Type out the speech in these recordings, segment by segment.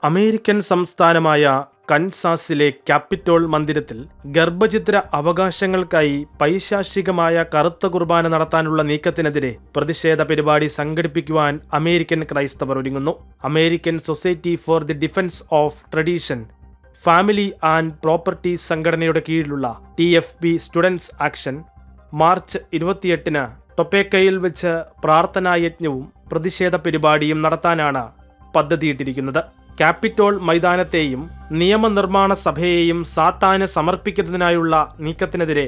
American സംസ്ഥാനമായ കൻസാസിലെ Capitol മന്ദിരത്തിൽ ഗർഭചിത്ര അവകാശങ്ങൾക്കായി പൈശാചികമായ കറുത്ത കുർബാന നടത്താനുള്ള നീക്കത്തിനെതിരെ പ്രതിഷേധ പരിപാടി സംഘടിപ്പിക്കുവാൻ അമേരിക്കൻ ക്രൈസ്തവർ ഒരുങ്ങുന്നു. American society for the defence of tradition, family and property സംഘടനയുടെ കീഴിലുള്ള TFB സ്റ്റുഡൻസ് ആക്ഷൻ മാർച്ച് 28-ന് ടൊപ്പേക്കയിൽ വെച്ച് പ്രാർത്ഥനായജ്ഞവും പ്രതിഷേധ പരിപാടിയും നടത്താനാണ് പദ്ധതിയിട്ടിരിക്കുന്നത്. ക്യാപിറ്റോൾ മൈതാനത്തെയും നിയമനിർമ്മാണ സഭയെയും സാത്താന് സമർപ്പിക്കുന്നതിനായുള്ള നീക്കത്തിനെതിരെ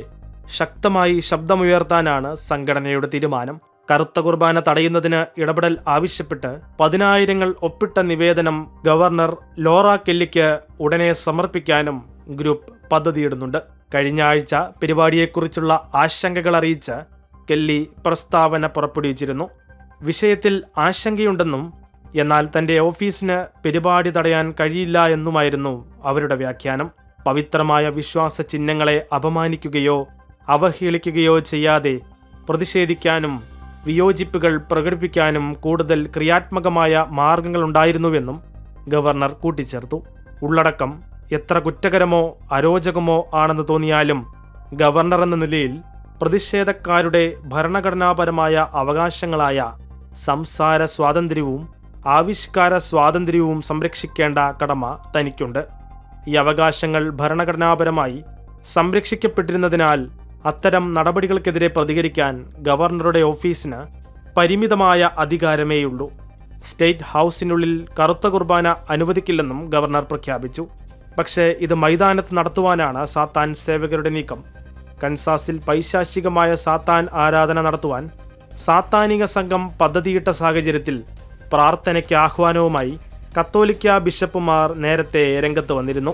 ശക്തമായി ശബ്ദമുയർത്താനാണ് സംഘടനയുടെ തീരുമാനം. കറുത്ത കുർബാന തടയുന്നതിന് ഇടപെടൽ ആവശ്യപ്പെട്ട് 10,000 ഒപ്പിട്ട നിവേദനം ഗവർണർ ലോറ കെല്ലിക്ക് ഉടനെ സമർപ്പിക്കാനും ഗ്രൂപ്പ് പദ്ധതിയിടുന്നുണ്ട്. കഴിഞ്ഞ ആഴ്ച പരിപാടിയെക്കുറിച്ചുള്ള ആശങ്കകൾ അറിയിച്ച് കെല്ലി പ്രസ്താവന പുറപ്പെടുവിച്ചിരുന്നു. വിഷയത്തിൽ ആശങ്കയുണ്ടെന്നും എന്നാൽ തന്റെ ഓഫീസിന് പരിപാടി തടയാൻ കഴിയില്ല എന്നുമായിരുന്നു അവരുടെ വ്യാഖ്യാനം. പവിത്രമായ വിശ്വാസ ചിഹ്നങ്ങളെ അപമാനിക്കുകയോ അവഹേളിക്കുകയോ ചെയ്യാതെ പ്രതിഷേധിക്കാനും വിയോജിപ്പുകൾ പ്രകടിപ്പിക്കാനും കൂടുതൽ ക്രിയാത്മകമായ മാർഗങ്ങളുണ്ടായിരുന്നുവെന്നും ഗവർണർ കൂട്ടിച്ചേർത്തു. ഉള്ളടക്കം എത്ര കുറ്റകരമോ അരോചകമോ ആണെന്ന് തോന്നിയാലും ഗവർണർ എന്ന നിലയിൽ പ്രതിഷേധക്കാരുടെ ഭരണഘടനാപരമായ അവകാശങ്ങളായ സംസാര സ്വാതന്ത്ര്യവും ആവിഷ്കാര സ്വാതന്ത്ര്യവും സംരക്ഷിക്കേണ്ട കടമ തനിക്കുണ്ട്. ഈ അവകാശങ്ങൾ ഭരണഘടനാപരമായി സംരക്ഷിക്കപ്പെട്ടിരുന്നതിനാൽ അത്തരം നടപടികൾക്കെതിരെ പ്രതികരിക്കാൻ ഗവർണറുടെ ഓഫീസിന് പരിമിതമായ അധികാരമേയുള്ളൂ. സ്റ്റേറ്റ് ഹൗസിനുള്ളിൽ കറുത്ത കുർബാന അനുവദിക്കില്ലെന്നും ഗവർണർ പ്രഖ്യാപിച്ചു. പക്ഷേ ഇത് മൈതാനത്ത് നടത്തുവാനാണ് സാത്താൻ സേവകരുടെ നീക്കം. കൻസാസിൽ പൈശാചികമായ സാത്താൻ ആരാധന നടത്തുവാൻ സാത്താനിക സംഘം പദ്ധതിയിട്ട സാഹചര്യത്തിൽ പ്രാർത്ഥനയ്ക്ക് ആഹ്വാനവുമായി കത്തോലിക്ക ബിഷപ്പുമാർ നേരത്തെ രംഗത്ത് വന്നിരുന്നു.